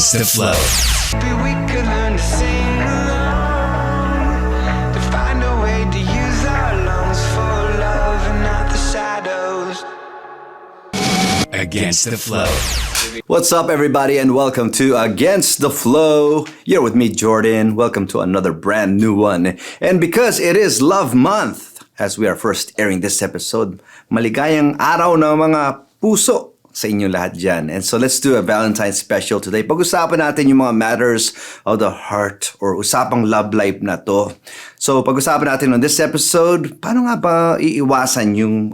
Against the flow. Maybe we could learn to sing along, to find a way to use our lungs for love and not the shadows. Against the flow. What's up, everybody, and welcome to Against the Flow. You're with me, Jordan. Welcome to another brand new one. And because it is Love Month, as we are first airing this episode, maligayang araw ng mga puso sa inyo lahat dyan. And so let's do a Valentine's special today. Pag-usapan natin yung mga matters of the heart or usapang love life na to. So pag-usapan natin on this episode, paano nga ba iiwasan yung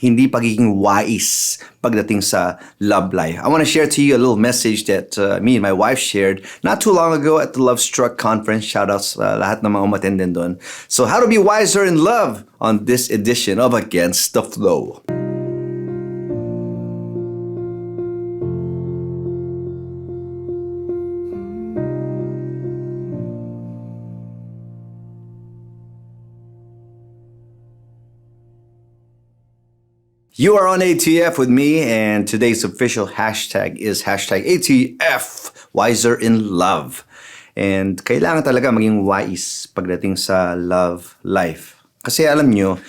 hindi pagiging wise pagdating sa love life? I want to share to you a little message that me and my wife shared not too long ago at the Love Struck Conference. Shoutouts lahat ng mga umattendin doon. So how to be wiser in love on this edition of Against the Flow. You are on ATF with me, and today's official hashtag is hashtag ATF, Wiser in Love. And kailangan talaga maging wise pagdating sa love life. Kasi alam nyo,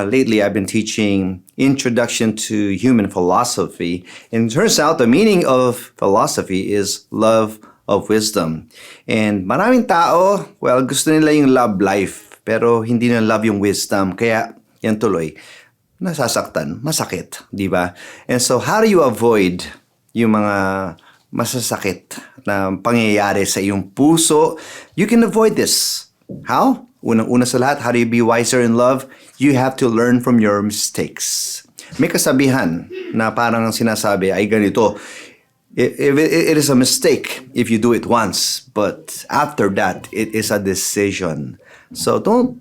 lately I've been teaching Introduction to Human Philosophy. And it turns out the meaning of philosophy is love of wisdom. And maraming tao, well, gusto nila yung love life, pero hindi nila love yung wisdom. Kaya yan tuloy, nasasaktan, masakit, di ba? And so, how do you avoid yung mga masasakit na pangyayari sa iyong puso? You can avoid this. How? Unang-una sa lahat, how do you be wiser in love? You have to learn from your mistakes. May kasabihan na parang sinasabi ay ganito, it is a mistake if you do it once, but after that, it is a decision. So, don't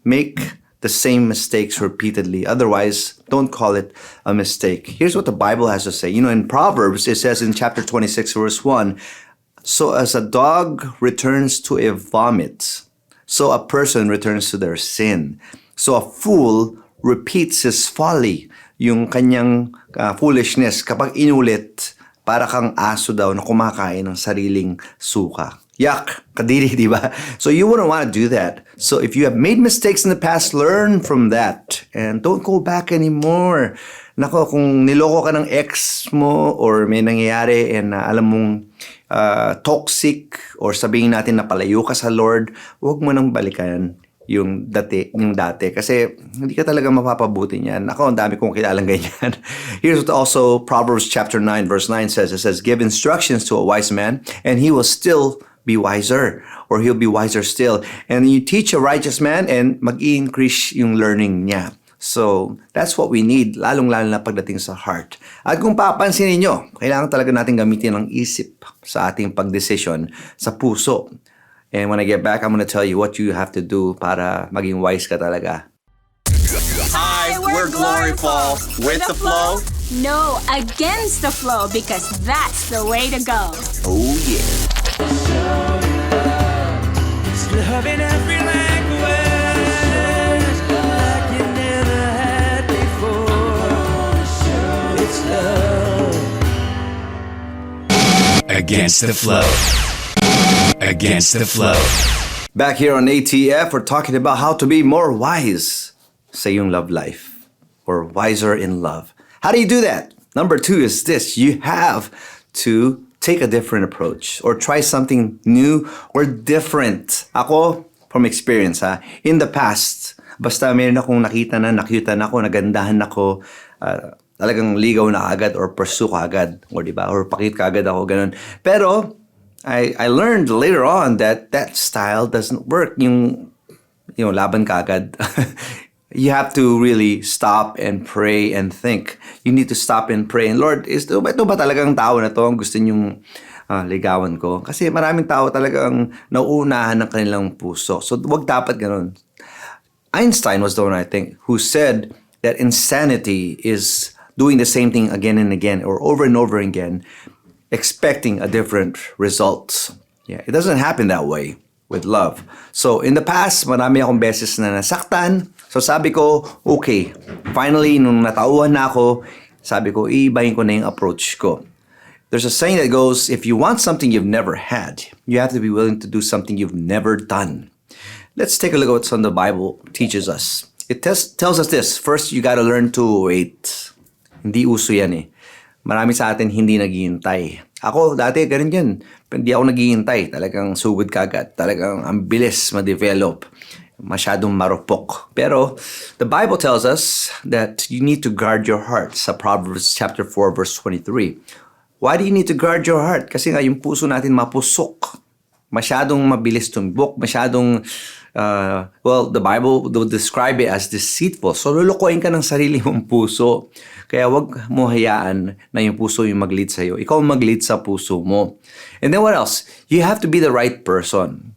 make the same mistakes repeatedly. Otherwise, don't call it a mistake. Here's what the Bible has to say. You know, in Proverbs, it says in chapter 26, verse 1, so as a dog returns to a vomit, so a person returns to their sin. So a fool repeats his folly, yung kanyang foolishness, kapag inulit, para kang aso daw na kumakain ng sariling suka. Yuck, kadiri, di ba? So you wouldn't want to do that. So if you have made mistakes in the past, learn from that and don't go back anymore. Nako, kung niloko ka ng ex mo or may nangyayari and alam mong toxic or sabihin natin na palayo ka sa Lord, huwag mo nang balikan yung dati kasi hindi ka talaga mapapabuti niyan. Ako, ang dami kong kilalang ganyan. Here's what also Proverbs chapter 9 verse 9 says. It says, give instructions to a wise man and he will still be wiser, or he'll be wiser still. And you teach a righteous man and mag-i-increase yung learning niya. So, that's what we need, lalong-lalo na pagdating sa heart. At kung papansinin nyo, kailangan talaga natin gamitin ang isip sa ating pagdesisyon sa puso. And when I get back, I'm gonna tell you what you have to do para maging wise ka talaga. Hi, we're Glory Falls. With the flow? No, against the flow, because that's the way to go. Oh yeah. It's love in every language, like you never had before. It's love. Against the flow. Against the flow. Back here on ATF, we're talking about how to be more wise sa iyong love life or wiser in love. How do you do that? Number 2 is this. You have to take a different approach or try something new or different. Ako, from experience, in the past, basta meron akong nakita na, nakyutan ako, nagandahan ako, talagang ligaw na agad or pursue ka agad, or diba, or pakit ka agad ako, ganun. Pero, I learned later on that style doesn't work. Yung laban ka agad. You have to really stop and pray and think. You need to stop and pray. And Lord, ito ba talagang tao na to ang gusto niyong ligawan ko? Kasi maraming tao talagang nauunahan ng kanilang puso. So wag dapat ganun. Einstein was the one, I think, who said that insanity is doing the same thing again and again or over and over again, expecting a different result. Yeah, it doesn't happen that way with love. So in the past, marami akong beses na nasaktan. So sabi ko, okay, finally, nung natauhan na ako, sabi ko, iibahin ko na yung approach ko. There's a saying that goes, if you want something you've never had, you have to be willing to do something you've never done. Let's take a look at what some of the Bible teaches us. It tells us this. First, you gotta learn to wait. Hindi uso yan eh. Marami sa atin hindi naghihintay. Ako, dati, ganun yan. Hindi ako naghihintay. Talagang sugod kagad. Talagang ang bilis ma-develop. Masyadong marupok. Pero, the Bible tells us that you need to guard your heart sa Proverbs chapter 4, verse 23. Why do you need to guard your heart? Kasi nga, yung puso natin mapusok. Masyadong mabilis tumbok. Masyadong, the Bible will describe it as deceitful. So, lulukoyin ka ng sarili mong puso. Kaya wag mo hayaan na yung puso yung mag-lead sa'yo. Ikaw mag-lead sa puso mo. And then what else? You have to be the right person.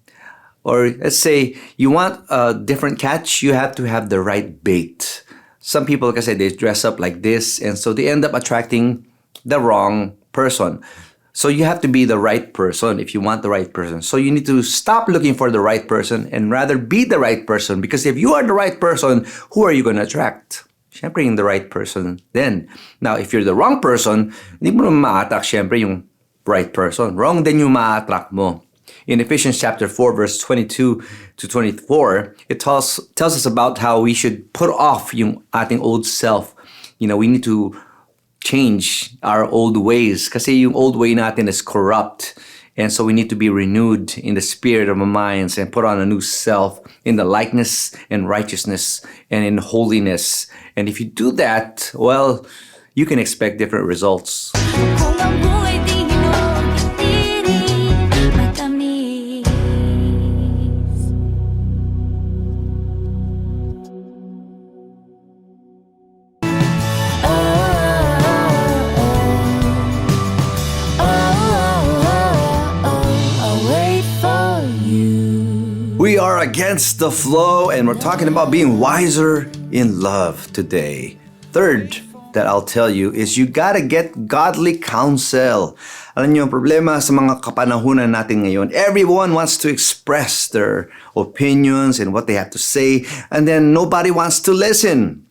Or let's say, you want a different catch, you have to have the right bait. Some people kasi they dress up like this, and so they end up attracting the wrong person. So you have to be the right person if you want the right person. So you need to stop looking for the right person and rather be the right person. Because if you are the right person, who are you going to attract? Siyempre yung the right person then. Now, if you're the wrong person, hindi mo naman ma-attract siyempre yung right person. Wrong din yung ma-attract mo. In Ephesians chapter 4, verse 22 to 24, it tells us about how we should put off yung ating old self. You know, we need to change our old ways kasi yung old way natin is corrupt. And so we need to be renewed in the spirit of our minds and put on a new self in the likeness and righteousness and in holiness. And if you do that, well, you can expect different results. Kung ang buhay di hinog, hindi matamis. I'll wait for you. We are against the flow and we're talking about being wiser in love today. Third, that I'll tell you is you gotta get godly counsel. Alam niyo, ang problema sa mga kapanahunan natin ngayon, everyone wants to express their opinions and what they have to say, and then nobody wants to listen.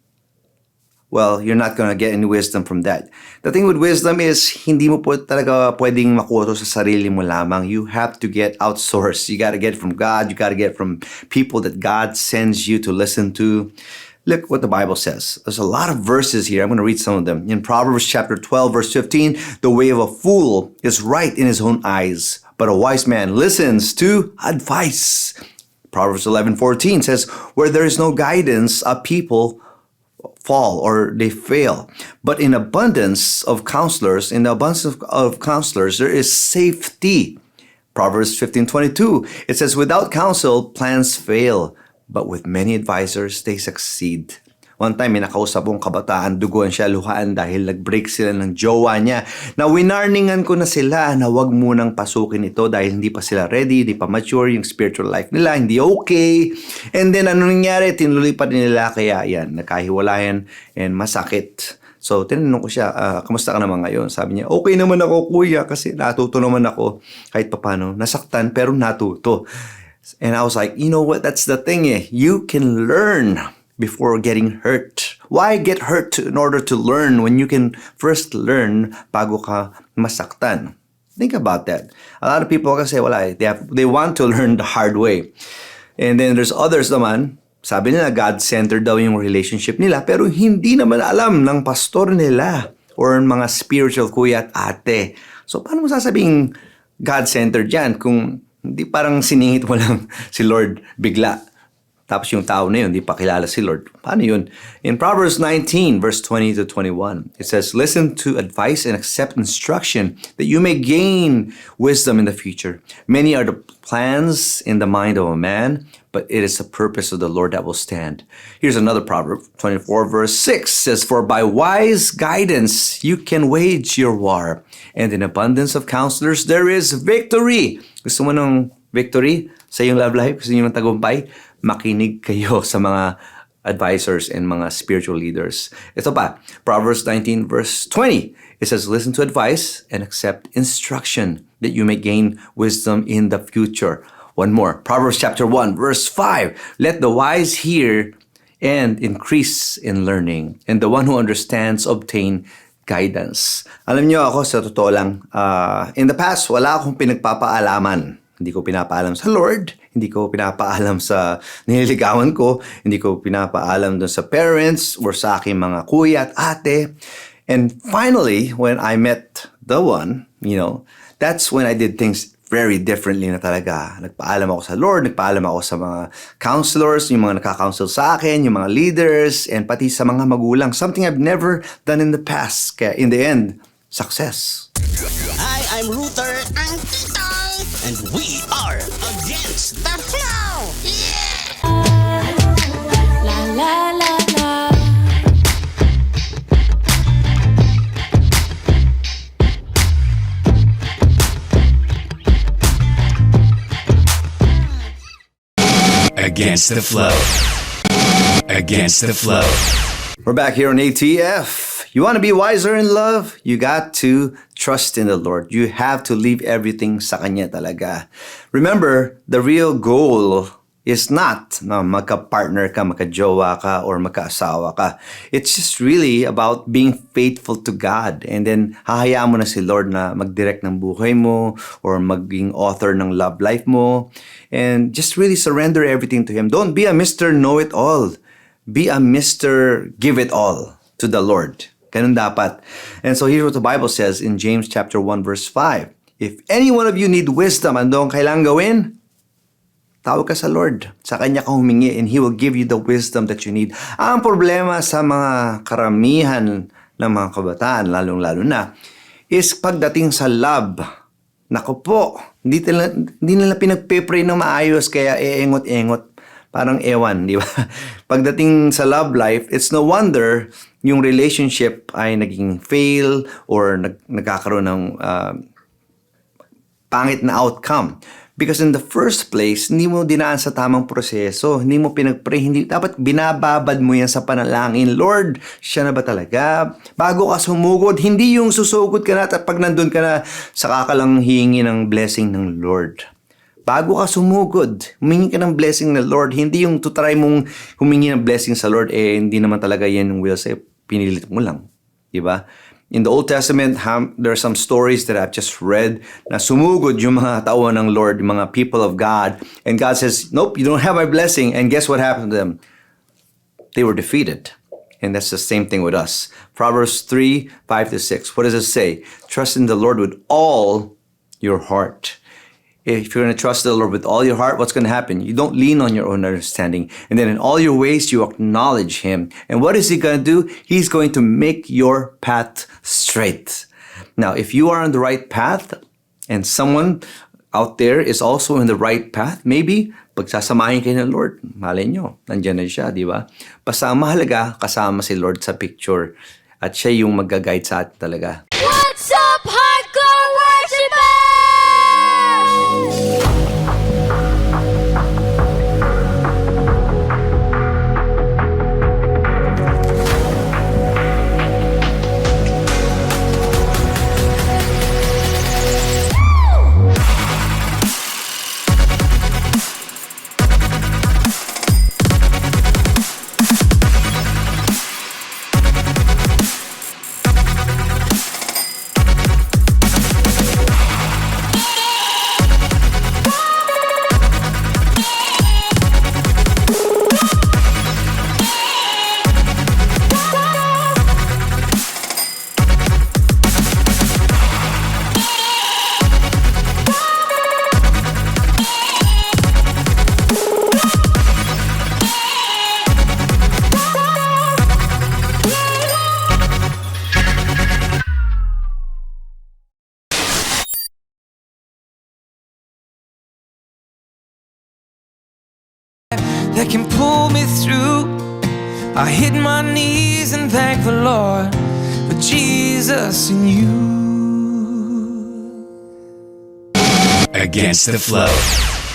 Well, you're not gonna get any wisdom from that. The thing with wisdom is, hindi mo po talaga pwedeng makuha to sa sarili mo lamang. You have to get outsourced. You gotta get it from God. You gotta get it from people that God sends you to listen to. Look what the Bible says. There's a lot of verses here. I'm going to read some of them. In Proverbs chapter 12, verse 15, the way of a fool is right in his own eyes, but a wise man listens to advice. Proverbs 11:14 says, where there is no guidance, a people fall or they fail. But in the abundance of counselors, there is safety. Proverbs 15:22, it says, without counsel, plans fail, but with many advisors, they succeed. One time, may nakausap kong kabataan, duguan siya, luhaan dahil nag-break sila ng jowa niya. Na winarningan ko na sila na wag munang pasukin ito dahil hindi pa sila ready, hindi pa mature yung spiritual life nila, hindi okay. And then, ano nangyari? Tinuloy pa nila, kaya yan, nakahiwalayan and masakit. So, tinanong ko siya, kamusta ka naman ngayon? Sabi niya, okay naman ako, kuya, kasi natuto naman ako kahit papano. Nasaktan, pero natuto. And I was like, you know what? That's the thing eh. You can learn before getting hurt. Why get hurt in order to learn when you can first learn bago ka masaktan? Think about that. A lot of people kasi wala eh. They want to learn the hard way. And then there's others naman, sabi nila God-centered daw yung relationship nila pero hindi naman alam ng pastor nila or mga spiritual kuya at ate. So paano mo sasabing God-centered yan kung hindi parang siningit mo lang si Lord bigla. Tapos yung tao na yun, hindi pa kilala si Lord. Paano yun? In Proverbs 19, verse 20 to 21, it says, listen to advice and accept instruction that you may gain wisdom in the future. Many are the plans in the mind of a man, but it is the purpose of the Lord that will stand. Here's another proverb, 24 verse 6 says, for by wise guidance you can wage your war, and in abundance of counselors there is victory. Gusto mo ng victory sa iyong love life? Gusto niyo ng tagumpay? Makinig kayo sa mga advisors and mga spiritual leaders. Ito pa, Proverbs 19 verse 20. It says, listen to advice and accept instruction that you may gain wisdom in the future. One more, Proverbs chapter 1 verse 5. Let the wise hear and increase in learning, and the one who understands obtain guidance. Alam niyo ako, sa totoo lang, in the past, wala akong pinagpapaalaman. Hindi ko pinapaalam sa Lord, hindi ko pinapaalam sa nililigawan ko, hindi ko pinapaalam dun sa parents or sa aking mga kuya at ate. And finally, when I met the one, that's when I did things very differently na talaga. Nagpaalam ako sa Lord, nagpaalam ako sa mga counselors, yung mga nakaka-counsel sa akin, yung mga leaders, and pati sa mga magulang. Something I've never done in the past. Kaya in the end, success. Hi, I'm Ruther and Titang, and we are Against the Flow. Yeah! La la la la. Against the flow. Against the flow. We're back here on ATF. You want to be wiser in love? You got to trust in the Lord. You have to leave everything sa Kanya talaga. Remember, the real goal is not na magka-partner ka, magka-jowa ka, or magka-asawa ka. It's just really about being faithful to God. And then, hahayaan mo na si Lord na mag-direct ng buhay mo or maging author ng love life mo. And just really surrender everything to Him. Don't be a Mr. Know-It-All. Be a Mr. Give-It-All to the Lord. Ganun dapat. And so here's what the Bible says in James chapter 1 verse 5. If any one of you need wisdom, ano ang kailangan gawin? Tawag ka sa Lord. Sa Kanya ka humingi and He will give you the wisdom that you need. Ang problema sa mga karamihan ng mga kabataan, lalong-lalo na, is pagdating sa love. Naku po, hindi nila pinagpe-pray ng maayos kaya eengot-engot. Parang ewan, di ba? Pagdating sa love life, it's no wonder yung relationship ay naging fail or nagkakaroon ng pangit na outcome. Because in the first place, hindi mo dinaan sa tamang proseso. Hindi mo pinag-pray. Dapat binababad mo yan sa panalangin. Lord, siya na ba talaga? Bago ka sumugod, hindi yung susugod ka na at pag nandun ka na, saka ka lang hihingi ng blessing ng Lord. Bago ka sumugod, humingi ka ng blessing ng Lord. Hindi yung tutry mong humingi ng blessing sa Lord, hindi naman talaga yan yung will sa'yo. Pinilit mo lang. Diba? In the Old Testament, there are some stories that I've just read na sumugod yung mga tauhan ng Lord, yung mga people of God. And God says, nope, you don't have my blessing. And guess what happened to them? They were defeated. And that's the same thing with us. Proverbs 3, 5-6. What does it say? Trust in the Lord with all your heart. If you're going to trust the Lord with all your heart, what's going to happen? You don't lean on your own understanding. And then in all your ways, you acknowledge Him. And what is He going to do? He's going to make your path straight. Now, if you are on the right path and someone out there is also in the right path, maybe pagsasamahin kayo ng Lord, malay nyo, nandyan na siya, di ba? Basta ang mahalaga, kasama si Lord sa picture. At siya yung mag-guide sa atin talaga. What's up, hardcore worshippers? That can pull me through. I hit my knees and thank the Lord for Jesus in you. Against the flow.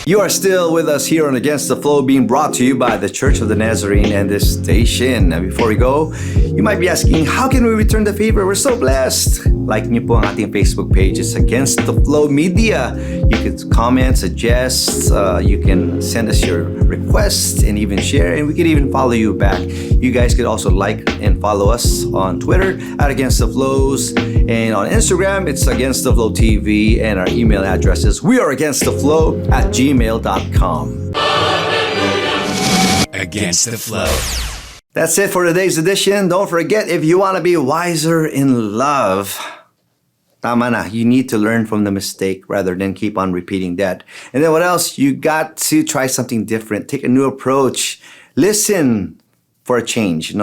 You are still with us here on Against the Flow, being brought to you by the Church of the Nazarene and this station. Now, before we go, you might be asking, how can we return the favor? We're so blessed. Like niyo po ang ating Facebook page. It's Against the Flow Media. You can comment, suggest, you can send us your requests and even share, and we can even follow you back. You guys could also like and follow us on Twitter at Against the Flows, and on Instagram, it's Against the Flow TV, and our email address is weareagainsttheflow@gmail.com. Against the Flow. That's it for today's edition. Don't forget, if you want to be wiser in love, tama na, you need to learn from the mistake rather than keep on repeating that. And then what else? You got to try something different. Take a new approach. Listen for a change,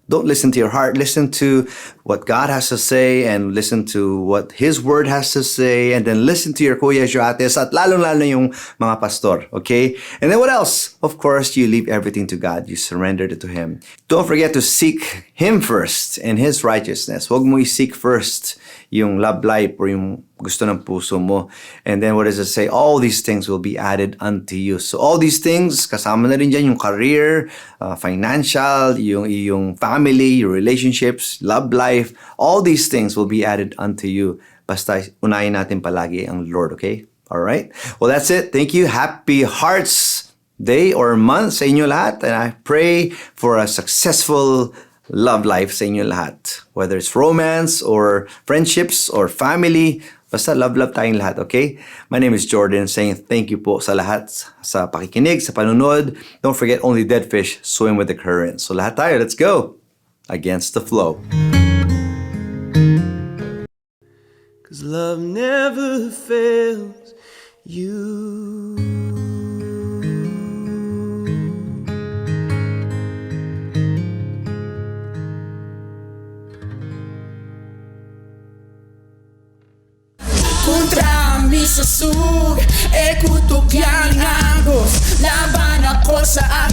Don't listen to your heart. Listen to what God has to say, and listen to what His Word has to say, and then listen to your kuyas, your ates, at lalo-lalo yung mga pastor, okay? And then what else? Of course, you leave everything to God. You surrender it to Him. Don't forget to seek Him first and His righteousness. Huwag mo i-seek first yung love life or yung gusto ng puso mo. And then what does it say? All these things will be added unto you. So all these things, kasama na rin dyan yung career, financial, yung family, your relationships, love life, all these things will be added unto you. Basta unahin natin palagi ang Lord, okay? All right? Well, that's it. Thank you. Happy Hearts Day or month sa inyo lahat. And I pray for a successful love life sa inyo lahat. Whether it's romance or friendships or family, basta love tayong lahat, okay? My name is Jordan, saying thank you po sa lahat sa pakikinig, sa panunod. Don't forget, only dead fish swim with the current. So lahat tayo, let's go! Against the Flow. 'Cause love never fails you. Kontra mi sa sug, kutok yan ambos. Laban ako sa